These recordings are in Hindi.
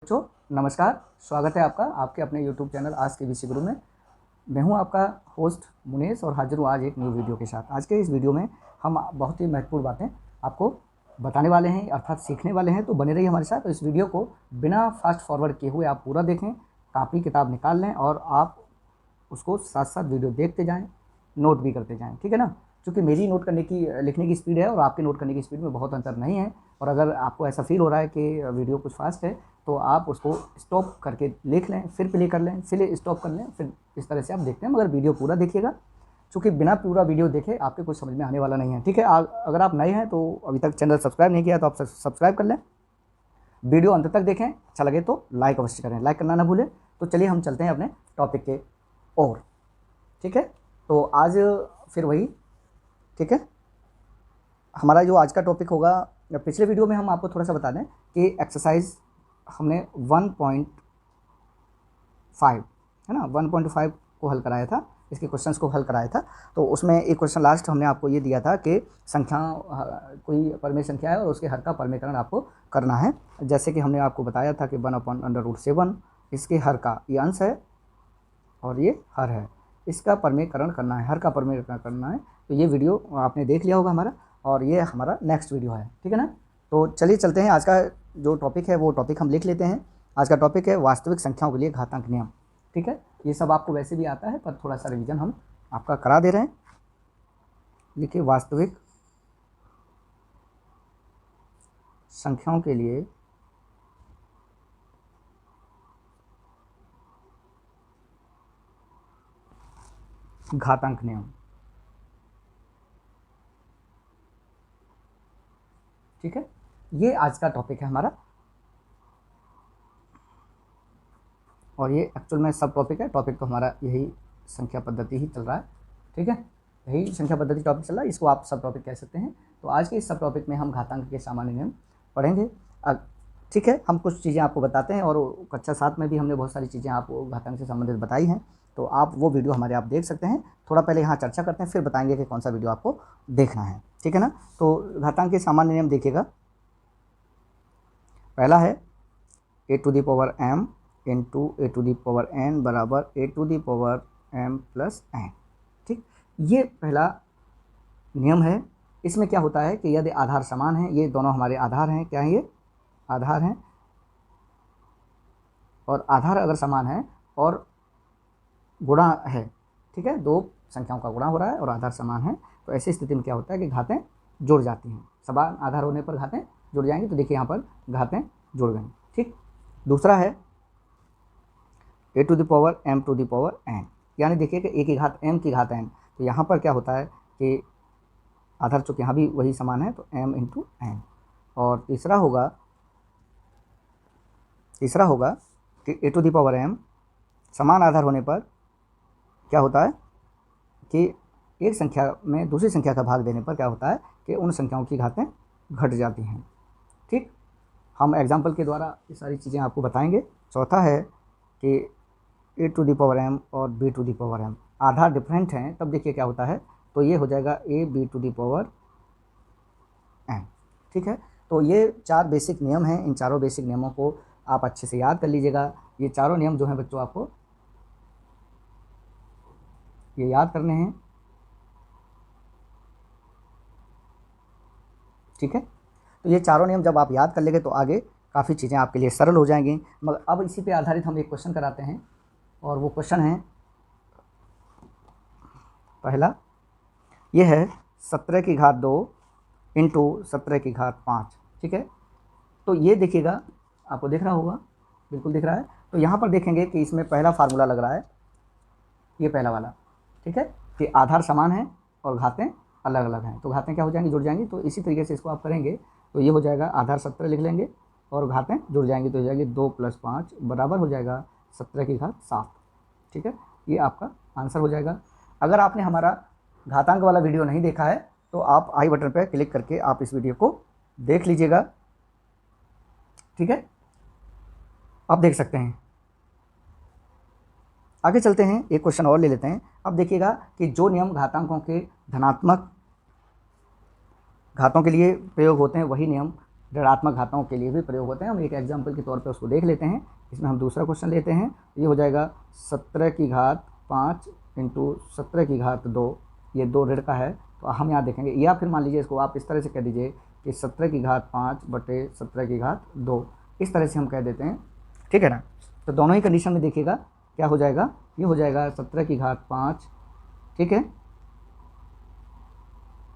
बच्चों नमस्कार, स्वागत है आपका आपके अपने YouTube चैनल आज के विषय गुरु में। मैं हूं आपका होस्ट मुनेश और हाजिर हूं आज एक न्यू वीडियो के साथ। आज के इस वीडियो में हम बहुत ही महत्वपूर्ण बातें आपको बताने वाले हैं, अर्थात सीखने वाले हैं। तो बने रहिए हमारे साथ। तो इस वीडियो को बिना फास्ट फॉरवर्ड किए हुए आप पूरा देखें, कापी किताब निकाल लें और आप उसको साथ साथ वीडियो देखते जाएँ, नोट भी करते जाएँ, ठीक है ना। क्योंकि मेरी नोट करने की लिखने की स्पीड है और आपके नोट करने की स्पीड में बहुत अंतर नहीं है। और अगर आपको ऐसा फील हो रहा है कि वीडियो कुछ फास्ट है तो आप उसको स्टॉप करके लिख लें, फिर प्ले कर लें, फिर स्टॉप कर लें, फिर इस तरह से आप देखते हैं। मगर वीडियो पूरा देखिएगा, क्योंकि बिना पूरा वीडियो देखे आपके कुछ समझ में आने वाला नहीं है, ठीक है। अगर आप नए हैं तो अभी तक चैनल सब्सक्राइब नहीं किया तो आप सब्सक्राइब कर लें। वीडियो अंत तक देखें, अच्छा लगे तो लाइक अवश्य करें, लाइक करना ना भूलें। तो चलिए हम चलते हैं अपने टॉपिक के ओर, ठीक है। तो आज फिर वही, ठीक है, हमारा जो आज का टॉपिक होगा, पिछले वीडियो में हम आपको थोड़ा सा बता दें कि एक्सरसाइज हमने 1.5 है ना, 1.5 को हल कराया था, इसके क्वेश्चंस को हल कराया था। तो उसमें एक क्वेश्चन लास्ट हमने आपको ये दिया था कि संख्या, कोई परमेय संख्या है और उसके हर का परमेयकरण आपको करना है। जैसे कि हमने आपको बताया था कि 1/√7 इसके हर का ये अंश है और ये हर है, इसका परमेयकरण करना है, हर का परमेयकरण करना है। तो ये वीडियो आपने देख लिया होगा हमारा, और ये हमारा नेक्स्ट वीडियो है, ठीक है ना। तो चलिए चलते हैं। आज का जो टॉपिक है वो टॉपिक हम लिख लेते हैं। आज का टॉपिक है वास्तविक संख्याओं के लिए घातांक नियम, ठीक है। ये सब आपको वैसे भी आता है, पर थोड़ा सा रिवीजन हम आपका करा दे रहे हैं। लिखिए, वास्तविक संख्याओं के लिए घातांक नियम, ठीक है। ये आज का टॉपिक है हमारा, और ये एक्चुअल में सब टॉपिक है। टॉपिक तो हमारा यही संख्या पद्धति ही चल रहा है, ठीक है। यही संख्या पद्धति टॉपिक चल रहा है, इसको आप सब टॉपिक कह सकते हैं। तो आज के इस सब टॉपिक में हम घातांक के सामान्य नियम पढ़ेंगे, ठीक है। हम कुछ चीज़ें आपको बताते हैं, और कक्षा 7 में भी हमने बहुत सारी चीज़ें आपको घातांक से संबंधित बताई हैं। तो आप वो वीडियो हमारे आप देख सकते हैं। थोड़ा पहले यहाँ चर्चा करते हैं, फिर बताएंगे कि कौन सा वीडियो आपको देखना है, ठीक है ना। तो घातांक के सामान्य नियम देखिएगा। पहला है a⁴m इंटू a⁴n बराबर a⁴m+n, ठीक। ये पहला नियम है। इसमें क्या होता है कि यदि आधार समान है, ये दोनों हमारे आधार हैं, क्या है, ये आधार हैं, और आधार अगर समान है और गुणा है, ठीक है, दो संख्याओं का गुणा हो रहा है और आधार समान है, तो ऐसी स्थिति में क्या होता है कि घातें जुड़ जाती हैं। समान आधार होने पर घातें जुड़ जाएंगी। तो देखिए यहाँ पर घातें जुड़ गई, ठीक। दूसरा है a⁴m⁴n, यानी देखिए कि a की घात m की घात n। तो यहाँ पर क्या होता है कि आधार चूँकि यहाँ भी वही समान है, तो m इंटू n। और तीसरा होगा कि a⁴m समान आधार होने पर क्या होता है कि एक संख्या में दूसरी संख्या का भाग देने पर क्या होता है कि उन संख्याओं की घातें घट जाती हैं, ठीक। हम एग्जाम्पल के द्वारा ये सारी चीज़ें आपको बताएंगे। चौथा है कि a⁴m और b⁴m आधार डिफरेंट हैं, तब देखिए क्या होता है, तो ये हो जाएगा ab⁴n, ठीक है। तो ये 4 बेसिक नियम हैं। इन चारों बेसिक नियमों को आप अच्छे से याद कर लीजिएगा। ये चारों नियम जो हैं बच्चों, आपको ये याद करने हैं, ठीक है। तो ये चारों नियम जब आप याद कर लेंगे तो आगे काफ़ी चीज़ें आपके लिए सरल हो जाएंगी। मगर अब इसी पे आधारित हम एक क्वेश्चन कराते हैं, और वो क्वेश्चन है, पहला ये है 17 की घात 2 इंटू 17 की घात 5, ठीक है। तो ये देखिएगा, आपको दिख रहा होगा, बिल्कुल दिख रहा है। तो यहाँ पर देखेंगे कि इसमें पहला फार्मूला लग रहा है, ये पहला वाला, ठीक है, कि आधार समान है और घातें अलग अलग हैं। तो घातें क्या हो जाएंगी, जुड़ जाएंगी। तो इसी तरीके से इसको आप करेंगे तो ये हो जाएगा, आधार 17 लिख लेंगे और घातें जुड़ जाएंगी, तो हो जाएगी 2 + 5 बराबर हो जाएगा 17 की घात 7, ठीक है। ये आपका आंसर हो जाएगा। अगर आपने हमारा घातांक वाला वीडियो नहीं देखा है तो आप आई बटन पर क्लिक करके आप इस वीडियो को देख लीजिएगा, ठीक है, आप देख सकते हैं। आगे चलते हैं, एक क्वेश्चन और ले लेते हैं। अब देखिएगा कि जो नियम घातांकों के धनात्मक घातों के लिए प्रयोग होते हैं, वही नियम ऋणात्मक घाताओं के लिए भी प्रयोग होते हैं। हम एक एग्जाम्पल के तौर पर उसको देख लेते हैं। इसमें हम दूसरा क्वेश्चन लेते हैं। ये हो जाएगा 17 की घात 5 इंटू 17 की घात 2, ये 2 ऋण का है तो हम यहाँ देखेंगे, या फिर मान लीजिए इसको आप इस तरह से कह दीजिए कि 17 की घात 5 बटे 17 की घात 2, इस तरह से हम कह देते हैं, ठीक है ना। तो दोनों ही कंडीशन में देखिएगा क्या हो जाएगा, ये हो जाएगा 17 की घात 5, ठीक है,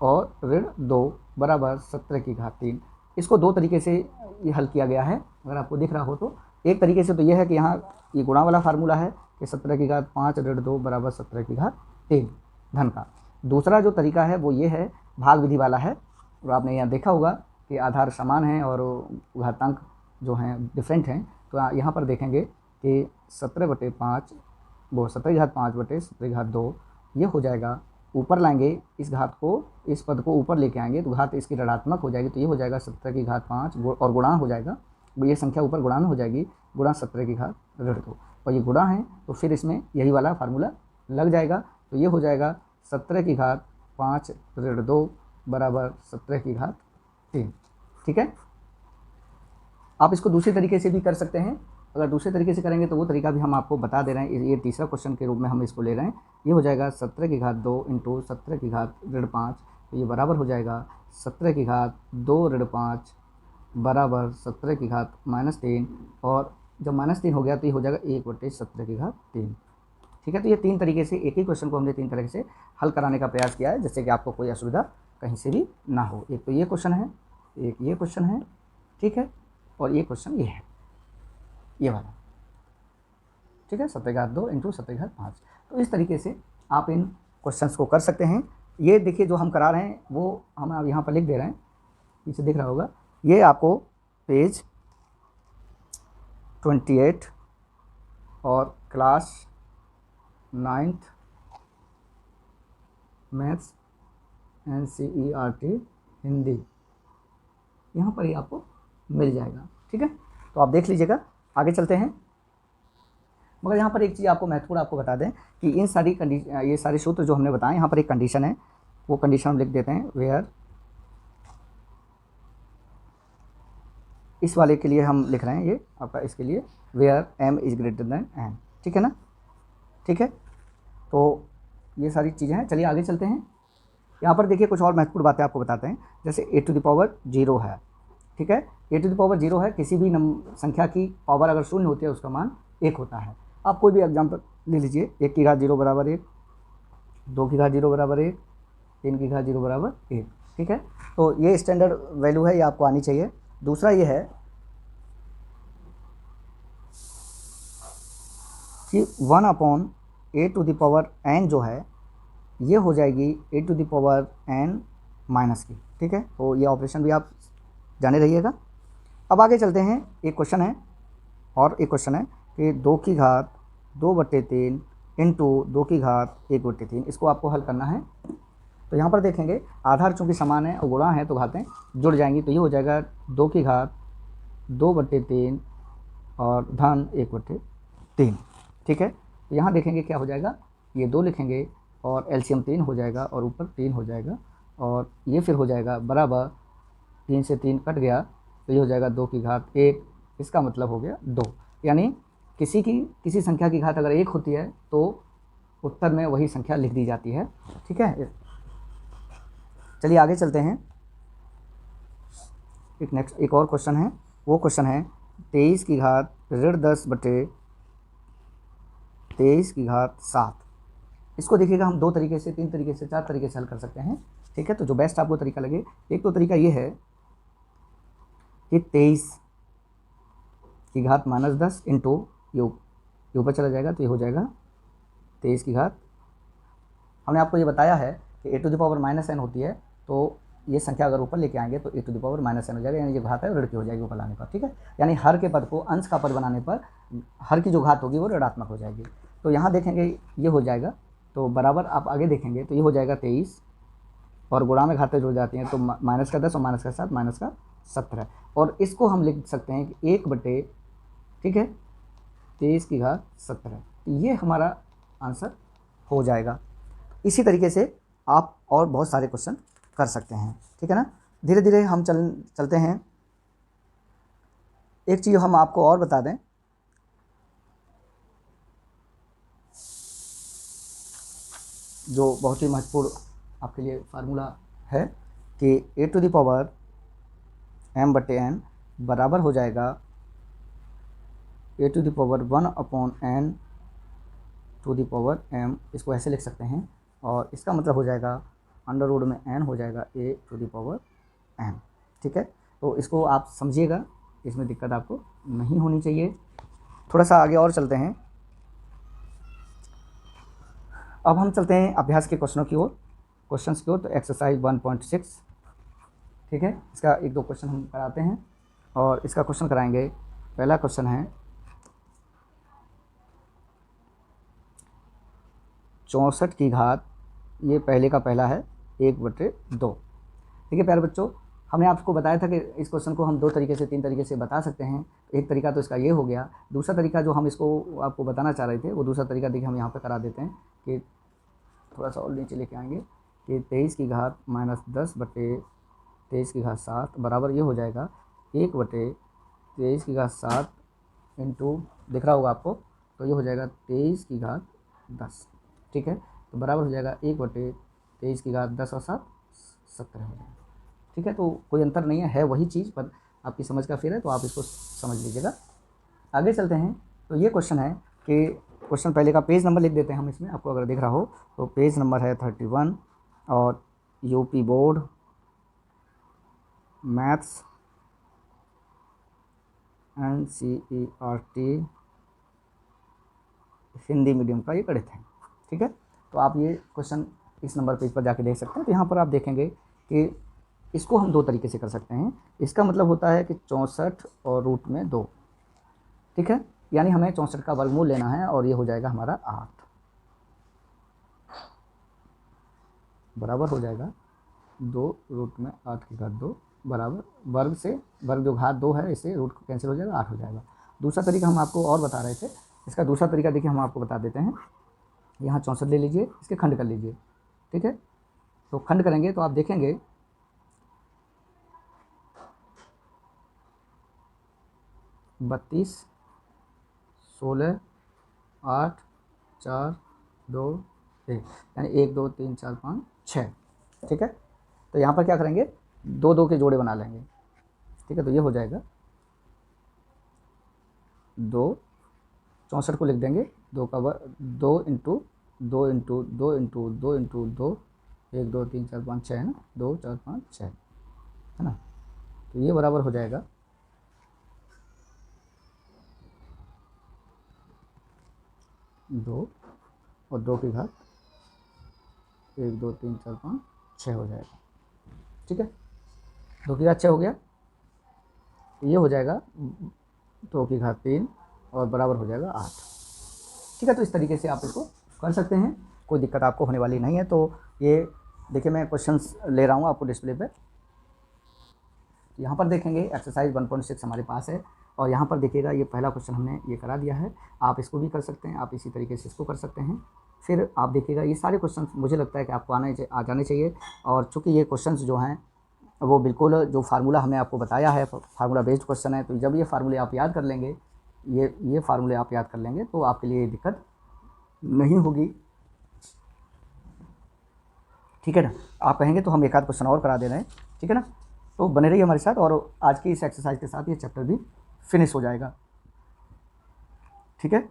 और ऋण 2 बराबर 17 की घात 3। इसको दो तरीके से ये हल किया गया है, अगर आपको दिख रहा हो तो। एक तरीके से तो ये है कि यहाँ ये गुणा वाला फार्मूला है कि 17 की घात 5 ऋण 2 बराबर 17 की घात 3 धन का। दूसरा जो तरीका है वो ये है, भाग विधि वाला है। और आपने यहाँ देखा होगा कि आधार समान हैं और घातांक जो हैं डिफरेंट हैं। तो यहाँ पर देखेंगे कि 17/5 वो 17 की घात 5 बटे 17 की घात 2, ये हो जाएगा, ऊपर लाएंगे इस घात को, इस पद को ऊपर लेके आएंगे तो घात इसकी ऋणात्मक हो जाएगी। तो ये हो जाएगा 17 की घात 5 और गुणा हो जाएगा, ये संख्या ऊपर गुणा में हो जाएगी, गुणा 17 की घात ऋण 2, और ये गुणा है तो फिर इसमें यही वाला फार्मूला लग जाएगा। तो ये हो जाएगा 17 की घात 5 ऋण 2 बराबर 17 की घात 3, ठीक है। आप इसको दूसरे तरीके से भी कर सकते हैं। अगर दूसरे तरीके से करेंगे तो वो तरीका भी हम आपको बता दे रहे हैं, ये तीसरा क्वेश्चन के रूप में हम इसको ले रहे हैं। ये हो जाएगा 17 की घात 2 इंटू 17 की घात ऋण 5, तो ये बराबर हो जाएगा 17 की घात 2 ऋण 5 बराबर 17 की घात -3, और जब -3 हो गया तो ये हो जाएगा 1/17 की घात 3, ठीक है। तो ये 3 तरीके से, एक ही क्वेश्चन को हमने 3 तरीके से हल कराने का प्रयास किया है, जिससे कि आपको कोई असुविधा कहीं से भी ना हो। एक तो ये क्वेश्चन है, एक ये क्वेश्चन है, ठीक है, और ये क्वेश्चन ये है, ये वाला, ठीक है, 17 की घात 2 इंटू 17 की घात 5। तो इस तरीके से आप इन क्वेश्चंस को कर सकते हैं। ये देखिए जो हम करा रहे हैं वो हम अब यहाँ पर लिख दे रहे हैं, पीछे दिख रहा होगा, ये आपको पेज 28 और class 9th maths NCERT Hindi, यहाँ पर ही आपको मिल जाएगा, ठीक है। तो आप देख लीजिएगा। आगे चलते हैं। मगर यहाँ पर एक चीज़ आपको महत्वपूर्ण आपको बता दें कि इन सारी ये सारे सूत्र जो हमने बताए, यहाँ पर एक कंडीशन है, वो कंडीशन हम लिख देते हैं, वेयर, इस वाले के लिए हम लिख रहे हैं ये आपका, इसके लिए where m is greater than n, ठीक है ना, ठीक है। तो ये सारी चीज़ें हैं। चलिए आगे चलते हैं। यहाँ पर देखिए कुछ और महत्वपूर्ण बातें आपको बताते हैं। जैसे a⁻0 है, ठीक है, a⁻0 है, किसी भी संख्या की पावर अगर 0 होती है उसका मान 1 होता है। आप कोई भी एग्जाम्पल ले लीजिए, 1 की घात 0 बराबर 1, 2 की घात 0 बराबर 1, 3 की घात 0 बराबर 1, ठीक है। तो ये स्टैंडर्ड वैल्यू है, ये आपको आनी चाहिए। दूसरा ये है कि 1/a⁴n जो है ये हो जाएगी a⁴n माइनस की, ठीक है। तो ये ऑपरेशन भी आप जाने रहिएगा। अब आगे चलते हैं। एक क्वेश्चन है, और एक क्वेश्चन है कि 2 की घात 2/3 इंटू 2 की घात 1/3, इसको आपको हल करना है। तो यहाँ पर देखेंगे आधार चूँकि समान है और गुणा है तो घातें जुड़ जाएंगी। तो ये हो जाएगा 2 की घात 2/3 और धन 1/3, ठीक है। तो यहाँ देखेंगे क्या हो जाएगा, ये 2 लिखेंगे और एलसीएम 3 हो जाएगा और ऊपर 3 हो जाएगा, और ये फिर हो जाएगा बराबर 3 से 3 कट गया तो ये हो जाएगा 2 की घात 1, इसका मतलब हो गया 2। यानी किसी संख्या की घात अगर 1 होती है तो उत्तर में वही संख्या लिख दी जाती है, ठीक है। चलिए आगे चलते हैं। एक और क्वेश्चन है, वो क्वेश्चन है 23 की घात ऋण 10 बटे 23 की घात 7। इसको देखिएगा हम 2 तरीके से, 3 तरीके से, 4 तरीके से हल कर सकते हैं, ठीक है। तो जो बेस्ट आपको तरीका लगे, एक तो तरीका ये है कि 23 की घात -10 इंटू ये ऊपर चला जाएगा तो ये हो जाएगा 23 की घात, हमने आपको ये बताया है कि a⁻n होती है, तो ये संख्या अगर ऊपर लेके आएंगे तो a⁻n हो जाएगा, यानी जो घात है ऋण की हो जाएगी ऊपर लाने पर, ठीक है। यानी हर के पद को अंश का पद बनाने पर हर की जो घात होगी वो ऋणात्मक हो जाएगी। तो यहाँ देखेंगे ये हो जाएगा, तो बराबर आप आगे देखेंगे तो ये हो जाएगा 23 और गुणा में घातें जुड़ जाती हैं तो -10 और -7 -17, और इसको हम लिख सकते हैं कि 1 बटे, ठीक है, 23 की घात 17, ये हमारा आंसर हो जाएगा। इसी तरीके से आप और बहुत सारे क्वेश्चन कर सकते हैं, ठीक है ना। धीरे धीरे हम चलते हैं एक चीज़ हम आपको और बता दें, जो बहुत ही महत्वपूर्ण आपके लिए फार्मूला है कि a to the power m बटे n बराबर हो जाएगा a to the power 1/n to the power m। इसको ऐसे लिख सकते हैं और इसका मतलब हो जाएगा अंडर रूट में n हो जाएगा a to the power n। ठीक है, तो इसको आप समझिएगा, इसमें दिक्कत आपको नहीं होनी चाहिए। थोड़ा सा आगे और चलते हैं। अब हम चलते हैं अभ्यास के क्वेश्चनों की ओर, क्वेश्चंस की ओर। तो एक्सरसाइज 1.6, ठीक है, इसका एक दो क्वेश्चन हम कराते हैं और इसका क्वेश्चन कराएंगे। पहला क्वेश्चन है 64 की घात, ये पहले का पहला है 1/2। ठीक है प्यारे बच्चों, हमने आपको बताया था कि इस क्वेश्चन को हम 2 तरीके से 3 तरीके से बता सकते हैं। एक तरीका तो इसका ये हो गया, दूसरा तरीका जो हम इसको आपको बताना चाह रहे थे वो दूसरा तरीका देखिए हम यहाँ पे करा देते हैं कि थोड़ा सा और नीचे लेके आएंगे कि 23 की घात -10 बटे 23 की घात 7 बराबर ये हो जाएगा 1/23 की घात 7 इंटू, दिख रहा होगा आपको, तो ये हो जाएगा 23 की घात 10। ठीक है, तो बराबर हो जाएगा 1/23 की घात 10 और 7 17 हो जाएगा। ठीक है, तो कोई अंतर नहीं है वही चीज़, पर आपकी समझ का फेर है, तो आप इसको समझ लीजिएगा। आगे चलते हैं। तो ये क्वेश्चन है कि क्वेश्चन पहले का पेज नंबर लिख देते हैं हम इसमें, आपको अगर दिख रहा हो तो पेज नंबर है 31 और UP board maths NCERT Hindi medium का ये गणित है। ठीक है, तो आप ये क्वेश्चन इस नंबर पेज पर जाके देख सकते हैं। तो यहाँ पर आप देखेंगे कि इसको हम 2 तरीके से कर सकते हैं। इसका मतलब होता है कि 64 और रूट में 2। ठीक है, यानी हमें 64 का वर्गमूल लेना है और ये हो जाएगा हमारा 8 बराबर हो जाएगा 2 रूट में 8 की घात 2 बराबर वर्ग से वर्ग जो घात 2 है इससे रूट कैंसिल हो जाएगा 8 हो जाएगा। दूसरा तरीका हम आपको और बता रहे थे, इसका दूसरा तरीका देखिए हम आपको बता देते हैं। यहाँ 64 ले लीजिए, इसके खंड कर लीजिए। ठीक है, तो खंड करेंगे तो आप देखेंगे 32 16 8 4 2 1, यानी 1 2 3 4 5 6। ठीक है, तो यहाँ पर क्या करेंगे 2 2 के जोड़े बना लेंगे। ठीक है, तो ये हो जाएगा 2, 64 को लिख देंगे 2 का 2 इंटू 2 इंटू 2 इंटू 2 इंटू 2, 1 2 3 4 5 6 है ना, 2 4 5 6 है ना। तो ये बराबर हो जाएगा 2 और 2 की घात 1 2 3 4 5 6 हो जाएगा। ठीक है, 2 की घात 6 हो गया, तो ये हो जाएगा 2 की घात 3 और बराबर हो जाएगा 8। ठीक है, तो इस तरीके से आप इसको कर सकते हैं, कोई दिक्कत आपको होने वाली नहीं है। तो ये देखिए मैं क्वेश्चंस ले रहा हूँ आपको डिस्प्ले पे। यहाँ पर देखेंगे एक्सरसाइज 1.6 हमारे पास है और यहाँ पर देखिएगा ये पहला क्वेश्चन हमने ये करा दिया है। आप इसको भी कर सकते हैं, आप इसी तरीके से इसको कर सकते हैं। फिर आप देखिएगा ये सारे क्वेश्चन मुझे लगता है कि आपको आ जाने चाहिए। और चूँकि ये क्वेश्चन जो हैं वो बिल्कुल जो फार्मूला हमने आपको बताया है फार्मूला बेस्ड क्वेश्चन है, तो जब ये फार्मूले आप याद कर लेंगे, ये फार्मूले आप याद कर लेंगे तो आपके लिए दिक्कत नहीं होगी। ठीक है ना, आप कहेंगे तो हम एक आध क्वेश्चन और करा दे रहे हैं। ठीक है ना, तो बने रहिए हमारे साथ और आज की इस एक्सरसाइज के साथ ये चैप्टर भी फिनिश हो जाएगा। ठीक है,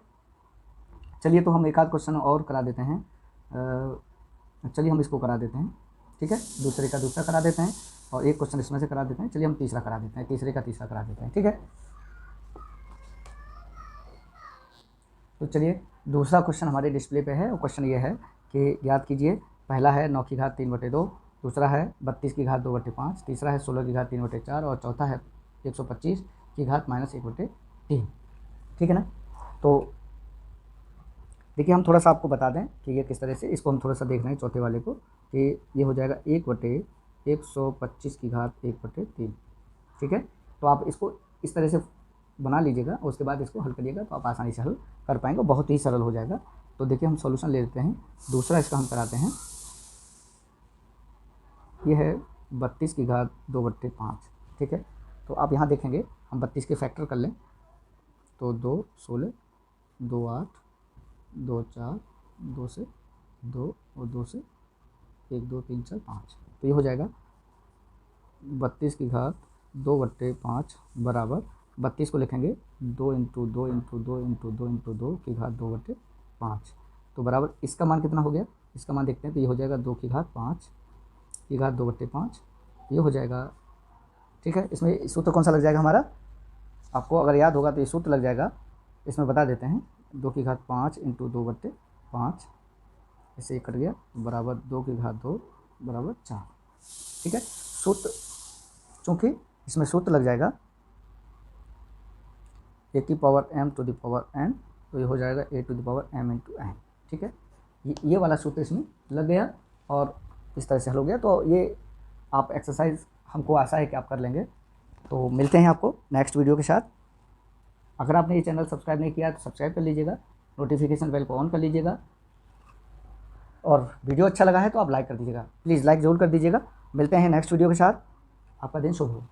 चलिए तो हम एक आध क्वेश्चन और करा देते हैं। चलिए हम इसको करा देते हैं। ठीक है, दूसरे का दूसरा करा देते हैं और एक क्वेश्चन इसमें से करा देते हैं। चलिए हम तीसरा करा देते हैं, तीसरे का तीसरा करा देते हैं। ठीक है, तो चलिए दूसरा क्वेश्चन हमारे डिस्प्ले पे है और क्वेश्चन ये है कि याद कीजिए, पहला है 9 की घात 3/2, दूसरा है 32 की घात 2/5, तीसरा है 16 की घात 3/4 और चौथा है 125 की घात -1/3। ठीक है ना, तो देखिए हम थोड़ा सा आपको बता दें कि ये किस तरह से, इसको हम थोड़ा सा देख रहे हैं चौथे वाले को कि ये हो जाएगा 1/125 की घात 1/3। ठीक है, तो आप इसको इस तरह से बना लीजिएगा और उसके बाद इसको हल करिएगा तो आप आसानी से हल कर पाएंगे, बहुत ही सरल हो जाएगा। तो देखिए हम सॉल्यूशन ले लेते हैं, दूसरा इसका हम कराते हैं। ये है 32 की घात 2/5। ठीक है, तो आप यहाँ देखेंगे हम 32 के फैक्टर कर लें तो 2 16, 2 8, 2 4, 2 से 2 और 2 से 1 2 3 4 5। तो ये हो जाएगा 32 की घात 2/5 बराबर 32 को लिखेंगे 2 इंटू 2 इंटू 2 इंटू 2 इंटू 2 की घात 2/5। तो बराबर इसका मान कितना हो गया, इसका मान देखते हैं। तो ये हो जाएगा 2 की घात 5 की घात 2/5, ये हो जाएगा। ठीक है, इसमें सूत्र कौन सा लग जाएगा हमारा, आपको अगर याद होगा तो ये सूत्र लग जाएगा, इसमें बता देते हैं। 2 की घात 5 इंटू 2/5, इससे ये कट गया, बराबर 2 की घात 2 बराबर 4। ठीक है, सूत्र चूँकि इसमें सूत्र लग जाएगा a की power m to the power n, तो ये हो जाएगा a to the power m into n। ठीक है, ये वाला सूत्र इसमें लग गया और इस तरह से हल हो गया। तो ये आप एक्सरसाइज हमको आशा है कि आप कर लेंगे। तो मिलते हैं आपको नेक्स्ट वीडियो के साथ। अगर आपने ये चैनल सब्सक्राइब नहीं किया तो सब्सक्राइब कर लीजिएगा, नोटिफिकेशन बेल को ऑन कर लीजिएगा, और वीडियो अच्छा लगा है तो आप लाइक कर दीजिएगा, प्लीज़ लाइक ज़रूर कर दीजिएगा। मिलते हैं नेक्स्ट वीडियो के साथ, आपका दिन शुभ हो।